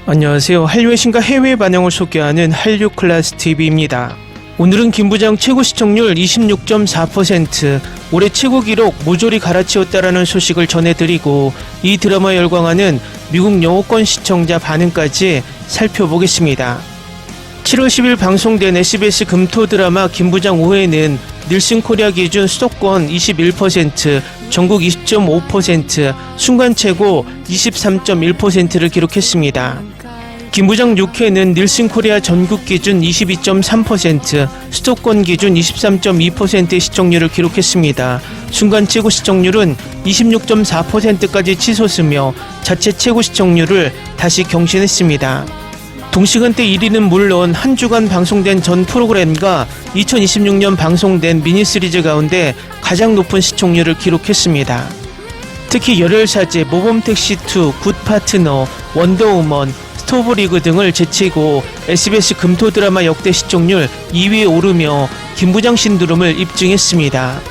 안녕하세요. 한류의 신과 해외 반영을 소개하는 한류 클래스 TV입니다. 오늘은 김부장 최고 시청률 26.4%, 올해 최고 기록 모조리 갈아치웠다라는 소식을 전해드리고 이 드라마에 열광하는 미국 영어권 시청자 반응까지 살펴보겠습니다. 7월 10일 방송된 SBS 금토 드라마 김부장 5회는 닐슨 코리아 기준 수도권 21%, 전국 20.5%, 순간 최고 23.1%를 기록했습니다. 김부장 6회는 닐슨 코리아 전국 기준 22.3%, 수도권 기준 23.2%의 시청률을 기록했습니다. 순간 최고 시청률은 26.4%까지 치솟으며 자체 최고 시청률을 다시 경신했습니다. 동시간대 1위는 물론 한 주간 방송된 전 프로그램과 2026년 방송된 미니시리즈 가운데 가장 높은 시청률을 기록했습니다. 특히 열혈사제, 모범택시2, 굿파트너, 원더우먼, 스토브리그 등을 제치고 SBS 금토 드라마 역대 시청률 2위에 오르며 김부장 신드롬을 입증했습니다.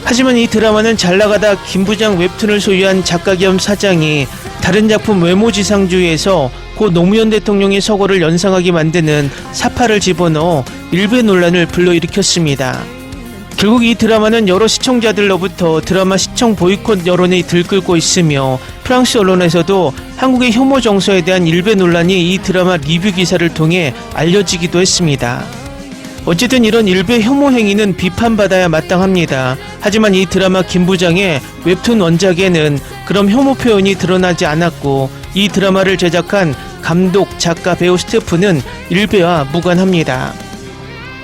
하지만 이 드라마는 잘나가다 김부장 웹툰을 소유한 작가 겸 사장이 다른 작품 외모지상주의에서 고 노무현 대통령의 서거를 연상하게 만드는 사파를 집어넣어 일배 논란을 불러일으켰습니다. 결국 이 드라마는 여러 시청자들로부터 드라마 시청 보이콧 여론이 들끓고 있으며 프랑스 언론에서도 한국의 혐오 정서에 대한 일배 논란이 이 드라마 리뷰 기사를 통해 알려지기도 했습니다. 어쨌든 이런 일배 혐오 행위는 비판받아야 마땅합니다. 하지만 이 드라마 김부장의 웹툰 원작에는 그런 혐오 표현이 드러나지 않았고 이 드라마를 제작한 감독, 작가, 배우 스태프는 일배와 무관합니다.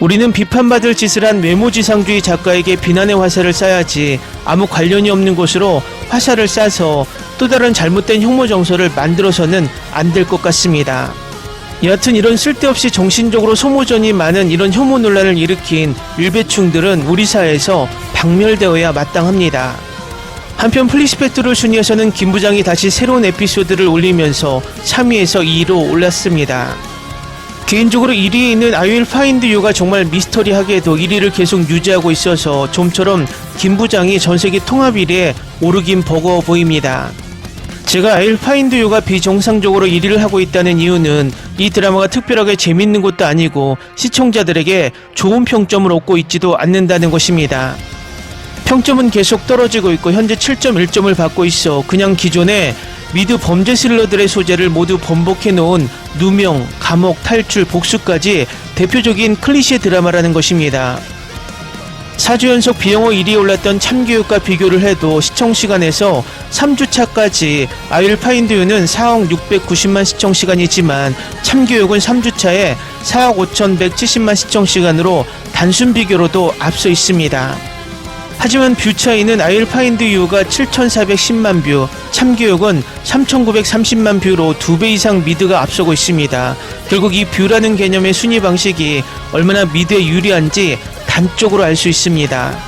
우리는 비판받을 짓을 한 외모지상주의 작가에게 비난의 화살을 쏴야지 아무 관련이 없는 곳으로 화살을 쏴서 또 다른 잘못된 혐오 정서를 만들어서는 안 될 것 같습니다. 여하튼 이런 쓸데없이 정신적으로 소모전이 많은 이런 혐오 논란을 일으킨 일배충들은 우리 사회에서 박멸되어야 마땅합니다. 한편 플리스펙트롤 순위에서는 김부장이 다시 새로운 에피소드를 올리면서 3위에서 2위로 올랐습니다. 개인적으로 1위에 있는 I Will Find You가 정말 미스터리하게도 1위를 계속 유지하고 있어서 좀처럼 김부장이 전세계 통합 1위에 오르긴 버거워 보입니다. 제가 I Will Find You가 비정상적으로 1위를 하고 있다는 이유는 이 드라마가 특별하게 재밌는 것도 아니고 시청자들에게 좋은 평점을 얻고 있지도 않는다는 것입니다. 평점은 계속 떨어지고 있고 현재 7.1점을 받고 있어 그냥 기존의 미드 범죄 스릴러들의 소재를 모두 번복해 놓은 누명, 감옥, 탈출, 복수까지 대표적인 클리셰 드라마라는 것입니다. 4주 연속 비영어 1위에 올랐던 참교육과 비교를 해도 시청시간에서 3주차까지 I Will Find You는 4억 690만 시청시간이지만 참교육은 3주차에 4억 5170만 시청시간으로 단순 비교로도 앞서 있습니다. 하지만 뷰 차이는 I Will Find You가 7410만 뷰, 참교육은 3930만 뷰로 2배 이상 미드가 앞서고 있습니다. 결국 이 뷰라는 개념의 순위 방식이 얼마나 미드에 유리한지 단적으로 알 수 있습니다.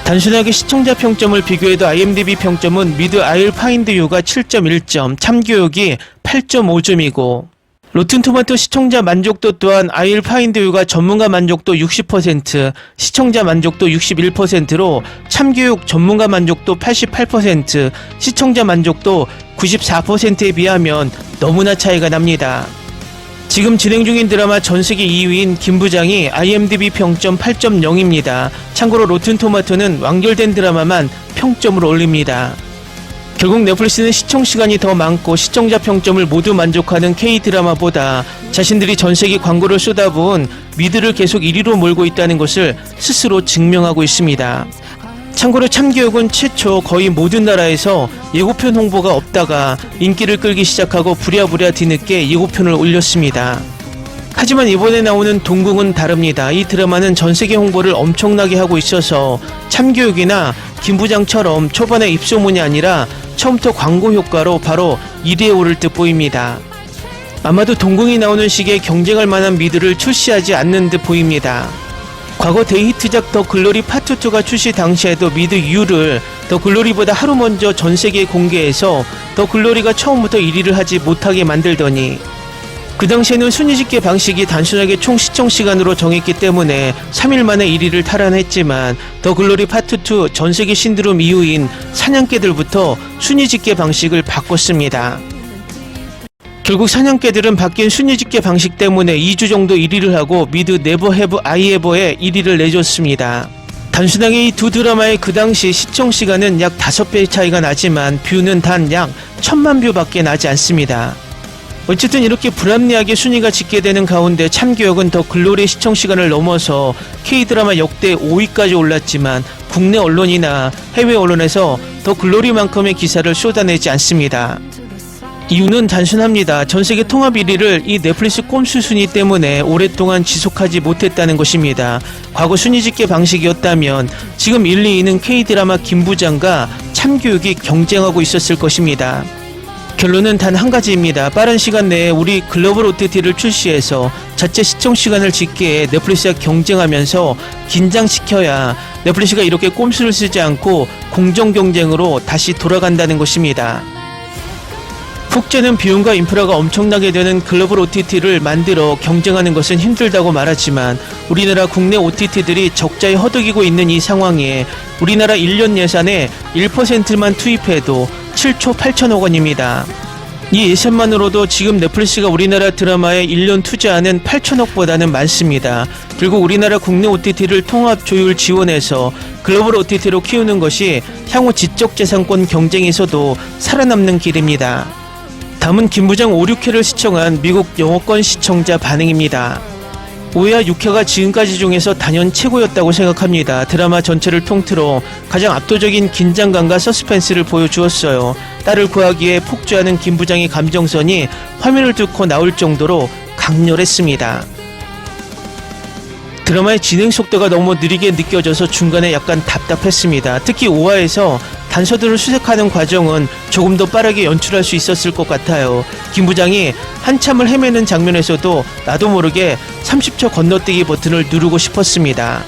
단순하게 시청자 평점을 비교해도 IMDb 평점은 미드 I Will Find You가 7.1점, 참교육이 8.5점이고 로튼토마토 시청자 만족도 또한 I Will Find You가 전문가 만족도 60%, 시청자 만족도 61%로 참교육 전문가 만족도 88%, 시청자 만족도 94%에 비하면 너무나 차이가 납니다. 지금 진행 중인 드라마 전세계 2위인 김부장이 IMDb 평점 8.0입니다. 참고로 로튼토마토는 완결된 드라마만 평점을 올립니다. 결국 넷플릭스는 시청시간이 더 많고 시청자 평점을 모두 만족하는 K드라마보다 자신들이 전세계 광고를 쏟아부은 미드를 계속 1위로 몰고 있다는 것을 스스로 증명하고 있습니다. 참고로 참교육은 최초 거의 모든 나라에서 예고편 홍보가 없다가 인기를 끌기 시작하고 부랴부랴 뒤늦게 예고편을 올렸습니다. 하지만 이번에 나오는 동궁은 다릅니다. 이 드라마는 전세계 홍보를 엄청나게 하고 있어서 참교육이나 김부장처럼 초반에 입소문이 아니라 처음부터 광고 효과로 바로 1위에 오를 듯 보입니다. 아마도 동궁이 나오는 시기에 경쟁할 만한 미드를 출시하지 않는 듯 보입니다. 과거 데이히트작 더 글로리 파트 2가 출시 당시에도 미드 U를 더 글로리보다 하루 먼저 전세계에 공개해서 더 글로리가 처음부터 1위를 하지 못하게 만들더니 그 당시에는 순위집계 방식이 단순하게 총 시청시간으로 정했기 때문에 3일 만에 1위를 탈환했지만 더 글로리 파트 2 전세계 신드롬 이후인 사냥개들부터 순위집계 방식을 바꿨습니다. 결국 사냥개들은 바뀐 순위집계 방식 때문에 2주 정도 1위를 하고 미드 네버 해브 아이 에버에 1위를 내줬습니다. 단순하게 이 두 드라마의 그 당시 시청시간은 약 5배 차이가 나지만 뷰는 단 약 1000만 뷰밖에 나지 않습니다. 어쨌든 이렇게 불합리하게 순위가 집계되는 가운데 참교역은 더 글로리의 시청시간을 넘어서 K드라마 역대 5위까지 올랐지만 국내 언론이나 해외 언론에서 더 글로리만큼의 기사를 쏟아내지 않습니다. 이유는 단순합니다. 전세계 통합 1위를 이 넷플릭스 꼼수 순위 때문에 오랫동안 지속하지 못했다는 것입니다. 과거 순위 집계 방식이었다면 지금 1, 2위는 K드라마 김부장과 참교육이 경쟁하고 있었을 것입니다. 결론은 단 한 가지입니다. 빠른 시간 내에 우리 글로벌 OTT를 출시해서 자체 시청시간을 집계해 넷플릭스와 경쟁하면서 긴장시켜야 넷플릭스가 이렇게 꼼수를 쓰지 않고 공정 경쟁으로 다시 돌아간다는 것입니다. 폭제는 비용과 인프라가 엄청나게 되는 글로벌 OTT를 만들어 경쟁하는 것은 힘들다고 말하지만 우리나라 국내 OTT들이 적자에 허덕이고 있는 이 상황에 우리나라 1년 예산의 1%만 투입해도 7조 8천억 원입니다. 이 예산만으로도 지금 넷플릭스가 우리나라 드라마에 1년 투자하는 8천억보다는 많습니다. 결국 우리나라 국내 OTT를 통합 조율 지원해서 글로벌 OTT로 키우는 것이 향후 지적재산권 경쟁에서도 살아남는 길입니다. 다음은 김부장 5, 6회를 시청한 미국 영어권 시청자 반응입니다. 5회와 6회가 지금까지 중에서 단연 최고였다고 생각합니다. 드라마 전체를 통틀어 가장 압도적인 긴장감과 서스펜스를 보여주었어요. 딸을 구하기에 폭주하는 김부장의 감정선이 화면을 뚫고 나올 정도로 강렬했습니다. 드라마의 진행 속도가 너무 느리게 느껴져서 중간에 약간 답답했습니다. 특히 5화에서 단서들을 수색하는 과정은 조금 더 빠르게 연출할 수 있었을 것 같아요. 김 부장이 한참을 헤매는 장면에서도 나도 모르게 30초 건너뛰기 버튼을 누르고 싶었습니다.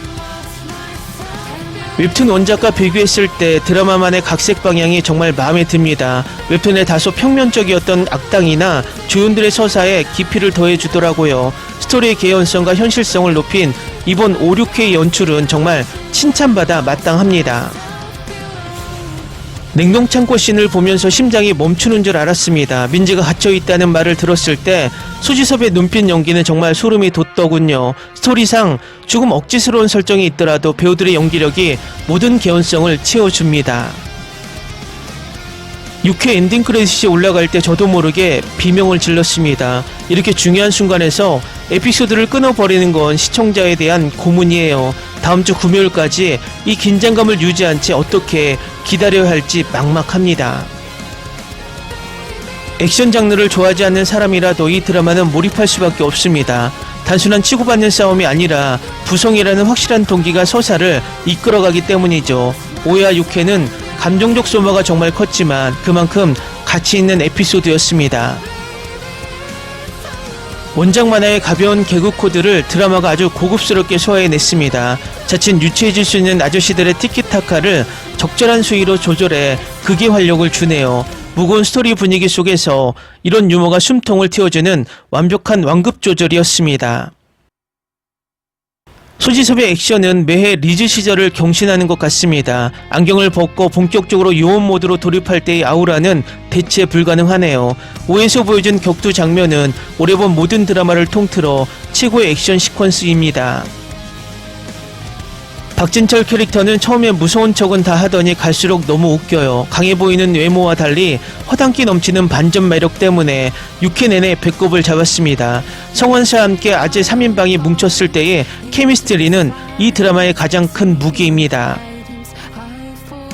웹툰 원작과 비교했을 때 드라마만의 각색 방향이 정말 마음에 듭니다. 웹툰에 다소 평면적이었던 악당이나 조연들의 서사에 깊이를 더해주더라고요. 스토리의 개연성과 현실성을 높인 이번 5, 6회의 연출은 정말 칭찬받아 마땅합니다. 냉동창고 씬을 보면서 심장이 멈추는 줄 알았습니다. 민지가 갇혀있다는 말을 들었을 때 수지섭의 눈빛 연기는 정말 소름이 돋더군요. 스토리상 조금 억지스러운 설정이 있더라도 배우들의 연기력이 모든 개연성을 채워줍니다. 6회 엔딩 크레딧이 올라갈 때 저도 모르게 비명을 질렀습니다. 이렇게 중요한 순간에서 에피소드를 끊어버리는 건 시청자에 대한 고문이에요. 다음 주 금요일까지 이 긴장감을 유지한 채 어떻게 기다려야 할지 막막합니다. 액션 장르를 좋아하지 않는 사람이라도 이 드라마는 몰입할 수밖에 없습니다. 단순한 치고받는 싸움이 아니라 부성이라는 확실한 동기가 서사를 이끌어가기 때문이죠. 5회와 6회는 감정적 소모가 정말 컸지만 그만큼 가치 있는 에피소드였습니다. 원작 만화의 가벼운 개그 코드를 드라마가 아주 고급스럽게 소화해냈습니다. 자칫 유치해질 수 있는 아저씨들의 티키타카를 적절한 수위로 조절해 극의 활력을 주네요. 무거운 스토리 분위기 속에서 이런 유머가 숨통을 틔워주는 완벽한 완급 조절이었습니다. 소지섭의 액션은 매해 리즈 시절을 경신하는 것 같습니다. 안경을 벗고 본격적으로 요원 모드로 돌입할 때의 아우라는 대체 불가능하네요. 5에서 보여준 격투 장면은 올해 본 모든 드라마를 통틀어 최고의 액션 시퀀스입니다. 박진철 캐릭터는 처음에 무서운 척은 다 하더니 갈수록 너무 웃겨요. 강해 보이는 외모와 달리 허당기 넘치는 반전 매력 때문에 6회 내내 배꼽을 잡았습니다. 성원사와 함께 아재 3인방이 뭉쳤을 때의 케미스트리는 이 드라마의 가장 큰 무기입니다.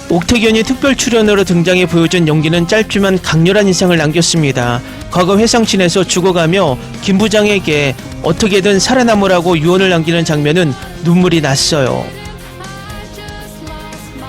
옥태견이 특별 출연으로 등장해 보여준 연기는 짧지만 강렬한 인상을 남겼습니다. 과거 회상씬에서 죽어가며 김 부장에게 어떻게든 살아남으라고 유언을 남기는 장면은 눈물이 났어요.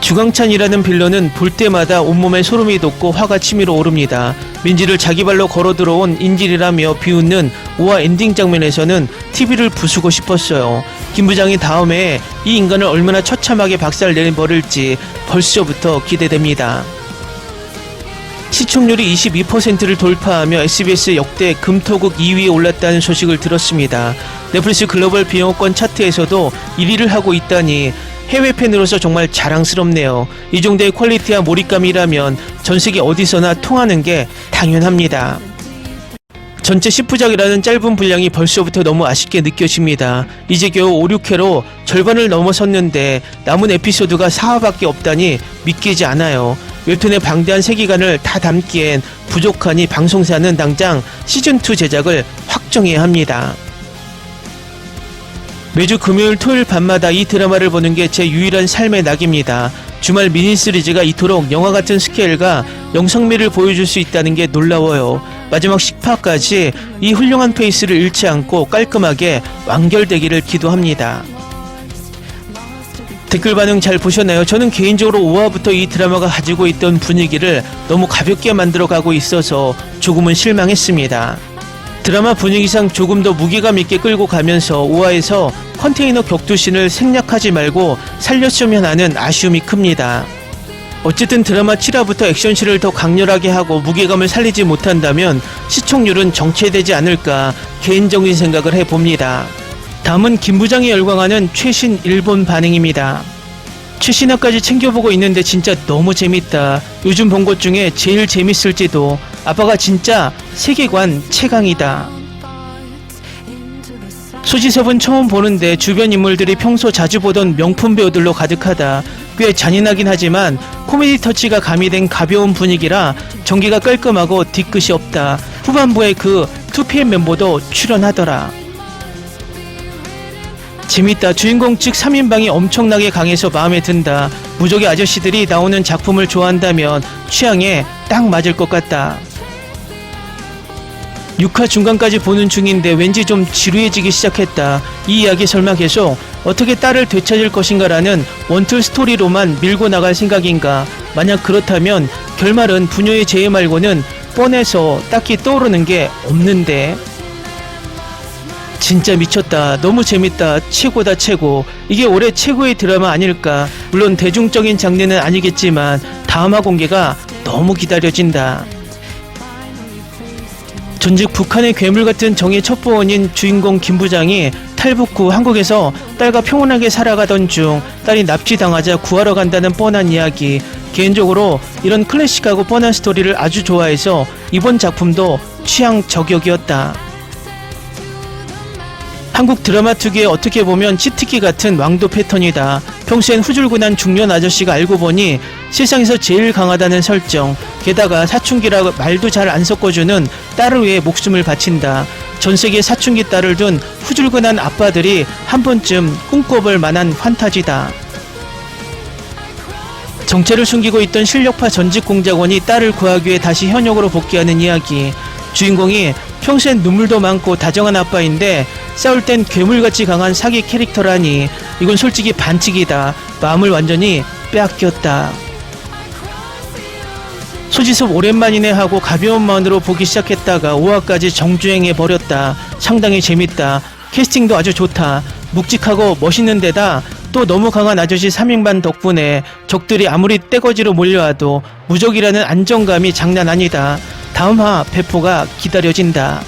주광찬이라는 빌런은 볼 때마다 온몸에 소름이 돋고 화가 치밀어 오릅니다. 민지를 자기 발로 걸어 들어온 인질이라며 비웃는 5화 엔딩 장면에서는 TV를 부수고 싶었어요. 김 부장이 다음에 이 인간을 얼마나 처참하게 박살 내버릴지 벌써부터 기대됩니다. 시청률이 22%를 돌파하며 SBS 역대 금토국 2위에 올랐다는 소식을 들었습니다. 넷플릭스 글로벌 비영어권 차트에서도 1위를 하고 있다니 해외 팬으로서 정말 자랑스럽네요. 이 정도의 퀄리티와 몰입감이라면 전 세계 어디서나 통하는 게 당연합니다. 전체 10부작이라는 짧은 분량이 벌써부터 너무 아쉽게 느껴집니다. 이제 겨우 5, 6회로 절반을 넘어섰는데 남은 에피소드가 4화밖에 없다니 믿기지 않아요. 웹툰의 방대한 세계관을 다 담기엔 부족하니 방송사는 당장 시즌2 제작을 확정해야 합니다. 매주 금요일 토요일 밤마다 이 드라마를 보는 게 제 유일한 삶의 낙입니다. 주말 미니 시리즈가 이토록 영화 같은 스케일과 영상미를 보여줄 수 있다는 게 놀라워요. 마지막 10화까지 이 훌륭한 페이스를 잃지 않고 깔끔하게 완결되기를 기도합니다. 댓글 반응 잘 보셨나요? 저는 개인적으로 5화부터 이 드라마가 가지고 있던 분위기를 너무 가볍게 만들어가고 있어서 조금은 실망했습니다. 드라마 분위기상 조금 더 무게감 있게 끌고 가면서 5화에서 컨테이너 격투신을 생략하지 말고 살렸으면 하는 아쉬움이 큽니다. 어쨌든 드라마 7화부터 액션씬을 더 강렬하게 하고 무게감을 살리지 못한다면 시청률은 정체되지 않을까 개인적인 생각을 해봅니다. 다음은 김부장이 열광하는 최신 일본 반응입니다. 최신화까지 챙겨보고 있는데 진짜 너무 재밌다. 요즘 본 것 중에 제일 재밌을지도. 아빠가 진짜 세계관 최강이다. 소지섭은 처음 보는데 주변 인물들이 평소 자주 보던 명품 배우들로 가득하다. 꽤 잔인하긴 하지만 코미디 터치가 가미된 가벼운 분위기라 전개가 깔끔하고 뒤끝이 없다. 후반부에 그 2PM 멤버도 출연하더라. 재밌다. 주인공 측 3인방이 엄청나게 강해서 마음에 든다. 무적의 아저씨들이 나오는 작품을 좋아한다면 취향에 딱 맞을 것 같다. 6화 중간까지 보는 중인데 왠지 좀 지루해지기 시작했다. 이 이야기 설마 계속 어떻게 딸을 되찾을 것인가라는 원툴 스토리로만 밀고 나갈 생각인가. 만약 그렇다면 결말은 부녀의 재해 말고는 뻔해서 딱히 떠오르는 게 없는데. 진짜 미쳤다. 너무 재밌다. 최고다 최고. 이게 올해 최고의 드라마 아닐까. 물론 대중적인 장르는 아니겠지만 다음화 공개가 너무 기다려진다. 전직 북한의 괴물 같은 정의 첩보원인 주인공 김부장이 탈북 후 한국에서 딸과 평온하게 살아가던 중 딸이 납치당하자 구하러 간다는 뻔한 이야기. 개인적으로 이런 클래식하고 뻔한 스토리를 아주 좋아해서 이번 작품도 취향 저격이었다. 한국 드라마 특유의 어떻게 보면 치트키 같은 왕도 패턴이다. 평소엔 후줄근한 중년 아저씨가 알고 보니 세상에서 제일 강하다는 설정. 게다가 사춘기라 말도 잘 안 섞어주는 딸을 위해 목숨을 바친다. 전세계 사춘기 딸을 둔 후줄근한 아빠들이 한 번쯤 꿈꿔볼 만한 판타지다. 정체를 숨기고 있던 실력파 전직 공작원이 딸을 구하기 위해 다시 현역으로 복귀하는 이야기. 주인공이 평소엔 눈물도 많고 다정한 아빠인데 싸울 땐 괴물같이 강한 사기 캐릭터라니 이건 솔직히 반칙이다. 마음을 완전히 빼앗겼다. 소지섭 오랜만이네 하고 가벼운 마음으로 보기 시작했다가 5화까지 정주행해버렸다. 상당히 재밌다. 캐스팅도 아주 좋다. 묵직하고 멋있는 데다 또 너무 강한 아저씨 3인반 덕분에 적들이 아무리 떼거지로 몰려와도 무적이라는 안정감이 장난 아니다. 다음화 배포가 기다려진다.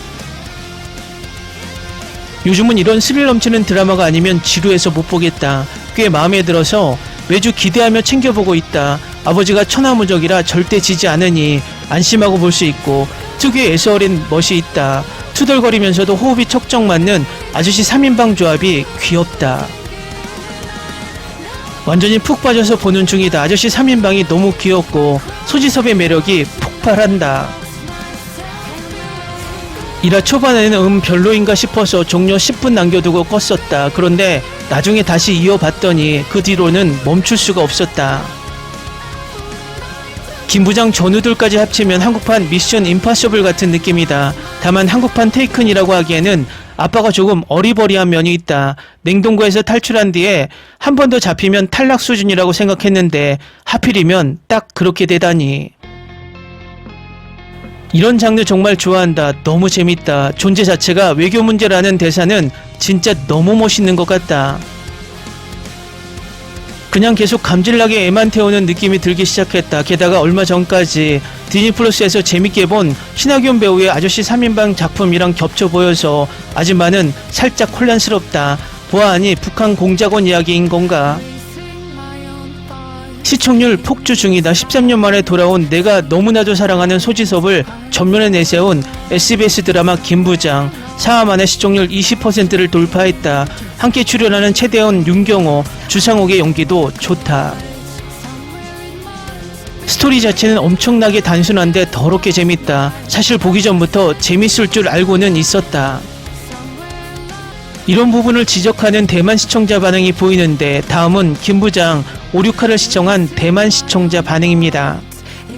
요즘은 이런 스릴 넘치는 드라마가 아니면 지루해서 못 보겠다. 꽤 마음에 들어서 매주 기대하며 챙겨보고 있다. 아버지가 천하무적이라 절대 지지 않으니 안심하고 볼 수 있고 특유의 애서어린 멋이 있다. 투덜거리면서도 호흡이 척정 맞는 아저씨 3인방 조합이 귀엽다. 완전히 푹 빠져서 보는 중이다. 아저씨 3인방이 너무 귀엽고 소지섭의 매력이 폭발한다. 1화 초반에는 별로인가 싶어서 종료 10분 남겨두고 껐었다. 그런데 나중에 다시 이어봤더니 그 뒤로는 멈출 수가 없었다. 김부장 전우들까지 합치면 한국판 미션 임파서블 같은 느낌이다. 다만 한국판 테이큰이라고 하기에는 아빠가 조금 어리버리한 면이 있다. 냉동고에서 탈출한 뒤에 한 번 더 잡히면 탈락 수준이라고 생각했는데 하필이면 딱 그렇게 되다니. 이런 장르 정말 좋아한다. 너무 재밌다. 존재 자체가 외교 문제라는 대사는 진짜 너무 멋있는 것 같다. 그냥 계속 감질나게 애만 태우는 느낌이 들기 시작했다. 게다가 얼마 전까지 디즈니플러스에서 재밌게 본 신하균 배우의 아저씨 3인방 작품이랑 겹쳐 보여서 아줌마는 살짝 혼란스럽다. 보아하니 북한 공작원 이야기인 건가? 시청률 폭주 중이다. 13년 만에 돌아온 내가 너무나도 사랑하는 소지섭을 전면에 내세운 SBS 드라마 김부장. 4화 만에 시청률 20%를 돌파했다. 함께 출연하는 최대원, 윤경호, 주상욱의 연기도 좋다. 스토리 자체는 엄청나게 단순한데 더럽게 재밌다. 사실 보기 전부터 재밌을 줄 알고는 있었다. 이런 부분을 지적하는 대만 시청자 반응이 보이는데 다음은 김부장 5, 6화를 시청한 대만 시청자 반응입니다.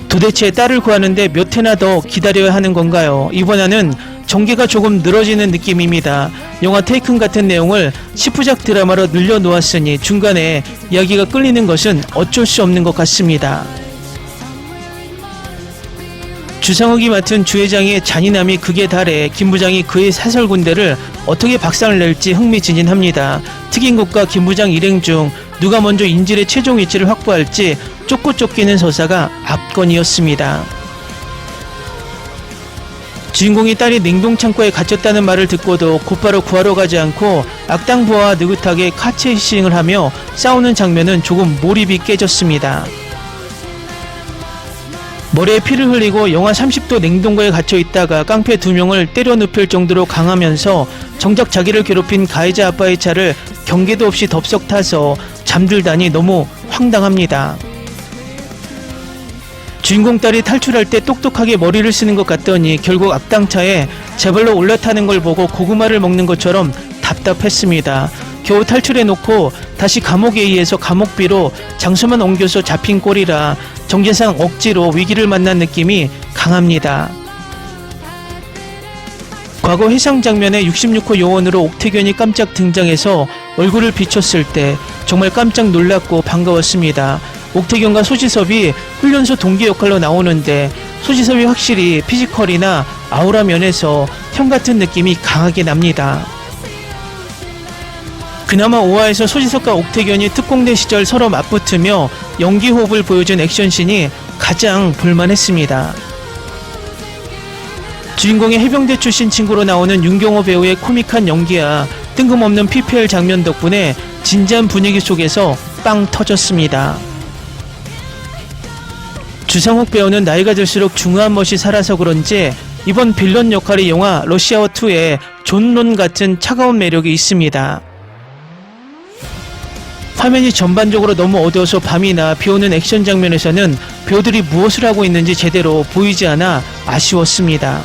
도대체 딸을 구하는데 몇 회나 더 기다려야 하는 건가요? 이번에는 전개가 조금 늘어지는 느낌입니다. 영화 테이큰 같은 내용을 10부작 드라마로 늘려놓았으니 중간에 이야기가 끌리는 것은 어쩔 수 없는 것 같습니다. 주상욱이 맡은 주회장의 잔인함이 극에 달해 김부장이 그의 사설군대를 어떻게 박살을 낼지 흥미진진합니다. 특임국과 김부장 일행 중 누가 먼저 인질의 최종 위치를 확보할지 쫓고 쫓기는 서사가 압권이었습니다. 주인공이 딸이 냉동창고에 갇혔다는 말을 듣고도 곧바로 구하러 가지 않고 악당 부하와 느긋하게 카체이싱을 하며 싸우는 장면은 조금 몰입이 깨졌습니다. 머리에 피를 흘리고 영하 30도 냉동고에 갇혀 있다가 깡패 2명을 때려 눕힐 정도로 강하면서 정작 자기를 괴롭힌 가해자 아빠의 차를 경계도 없이 덥석 타서 잠들다니 너무 황당합니다. 주인공 딸이 탈출할 때 똑똑하게 머리를 쓰는 것 같더니 결국 악당차에 제발로 올라타는 걸 보고 고구마를 먹는 것처럼 답답했습니다. 겨우 탈출해놓고 다시 감옥에 의해서 감옥비로 장소만 옮겨서 잡힌 꼴이라 정계상 억지로 위기를 만난 느낌이 강합니다. 과거 해상 장면에 66호 요원으로 옥태견이 깜짝 등장해서 얼굴을 비췄을 때 정말 깜짝 놀랐고 반가웠습니다. 옥태견과 소지섭이 훈련소 동기 역할로 나오는데 소지섭이 확실히 피지컬이나 아우라 면에서 형 같은 느낌이 강하게 납니다. 그나마 5화에서 소지섭과 옥태견이 특공대 시절 서로 맞붙으며 연기 호흡을 보여준 액션씬이 가장 볼만했습니다. 주인공의 해병대 출신 친구로 나오는 윤경호 배우의 코믹한 연기와 뜬금없는 PPL 장면 덕분에 진지한 분위기 속에서 빵 터졌습니다. 주상욱 배우는 나이가 들수록 중후한 멋이 살아서 그런지 이번 빌런 역할이 영화 러시아워2의 존 론 같은 차가운 매력이 있습니다. 화면이 전반적으로 너무 어두워서 밤이나 비오는 액션 장면에서는 배우들이 무엇을 하고 있는지 제대로 보이지 않아 아쉬웠습니다.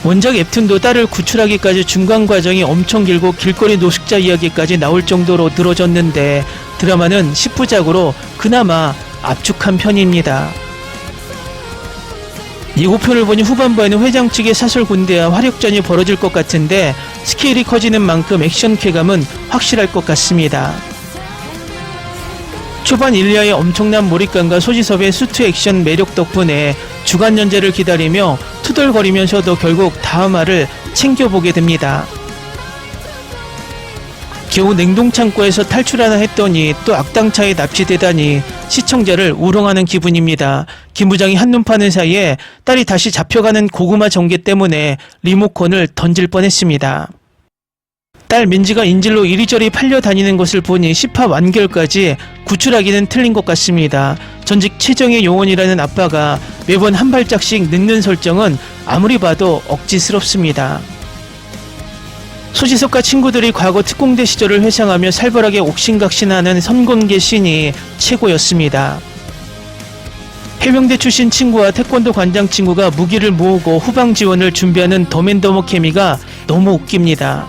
원작 웹툰도 딸을 구출하기까지 중간 과정이 엄청 길고 길거리 노숙자 이야기까지 나올 정도로 늘어졌는데 드라마는 10부작으로 그나마 압축한 편입니다. 예고편을 보니 후반부에는 회장 측의 사설 군대와 화력전이 벌어질 것 같은데 스케일이 커지는 만큼 액션 쾌감은 확실할 것 같습니다. 초반 1화의 엄청난 몰입감과 소지섭의 수트 액션 매력 덕분에 주간 연재를 기다리며 투덜거리면서도 결국 다음화를 챙겨보게 됩니다. 겨우 냉동창고에서 탈출하나 했더니 또 악당차에 납치되다니 시청자를 우롱하는 기분입니다. 김부장이 한눈 파는 사이에 딸이 다시 잡혀가는 고구마 전개 때문에 리모컨을 던질 뻔했습니다. 딸 민지가 인질로 이리저리 팔려다니는 것을 보니 10화 완결까지 구출하기는 틀린 것 같습니다. 전직 최정예 요원이라는 아빠가 매번 한 발짝씩 늦는 설정은 아무리 봐도 억지스럽습니다. 소지섭과 친구들이 과거 특공대 시절을 회상하며 살벌하게 옥신각신하는 선공개 씬이 최고였습니다. 해병대 출신 친구와 태권도 관장 친구가 무기를 모으고 후방 지원을 준비하는 더맨더머 케미가 너무 웃깁니다.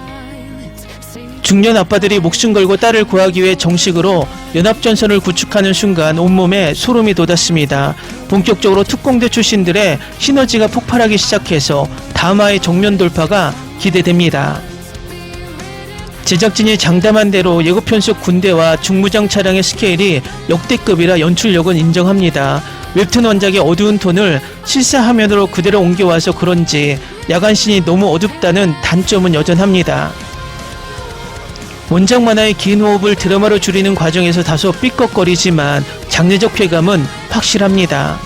중년 아빠들이 목숨 걸고 딸을 구하기 위해 정식으로 연합전선을 구축하는 순간 온몸에 소름이 돋았습니다. 본격적으로 특공대 출신들의 시너지가 폭발하기 시작해서 다음화의 정면 돌파가 기대됩니다. 제작진이 장담한 대로 예고편 속 군대와 중무장 차량의 스케일이 역대급이라 연출력은 인정합니다. 웹툰 원작의 어두운 톤을 실사화면으로 그대로 옮겨와서 그런지 야간씬이 너무 어둡다는 단점은 여전합니다. 원작 만화의 긴 호흡을 드라마로 줄이는 과정에서 다소 삐걱거리지만 장르적 쾌감은 확실합니다.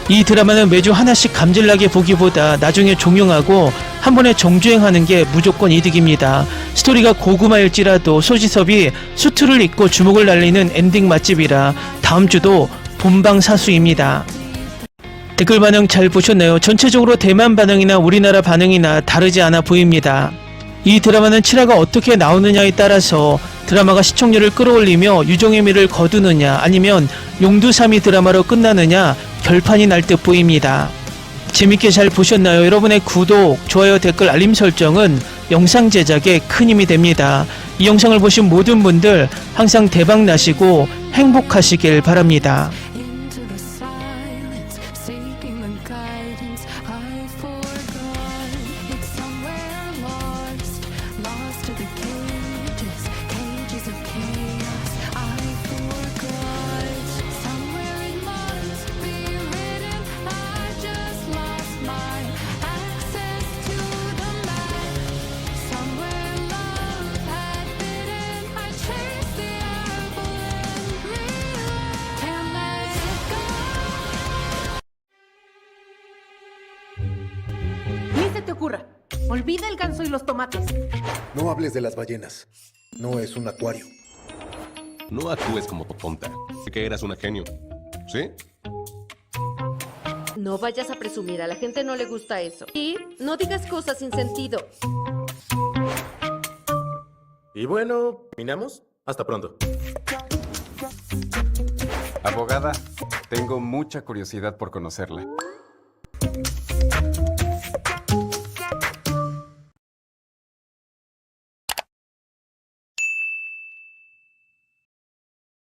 이 드라마는 매주 하나씩 감질나게 보기보다 나중에 종영하고 한 번에 정주행하는 게 무조건 이득입니다. 스토리가 고구마일지라도 소지섭이 수트를 입고 주목을 날리는 엔딩 맛집이라 다음 주도 본방사수입니다. 댓글 반응 잘 보셨나요? 전체적으로 대만 반응이나 우리나라 반응이나 다르지 않아 보입니다. 이 드라마는 7화가 어떻게 나오느냐에 따라서 드라마가 시청률을 끌어올리며 유종의 미를 거두느냐 아니면 용두사미 드라마로 끝나느냐 결판이 날 듯 보입니다. 재밌게 잘 보셨나요? 여러분의 구독, 좋아요, 댓글, 알림 설정은 영상 제작에 큰 힘이 됩니다. 이 영상을 보신 모든 분들 항상 대박 나시고 행복하시길 바랍니다. Into the silence, seeking the guidance I forgot. It's somewhere lost, lost to the cages, cages of chaos. I forgot. Somewhere it must be written. I just lost my access to the map. Somewhere love had bitten. I chased the apple and realized can't let it go. Ni se te ocurra. Olvida el ganso y los tomates. No hables de las ballenas. No es un acuario. No actúes como tonta. Sé que eras una genio. ¿Sí? No vayas a presumir, a la gente no le gusta eso. Y no digas cosas sin sentido. Y bueno, ¿terminamos? Hasta pronto. Abogada, tengo mucha curiosidad por conocerla.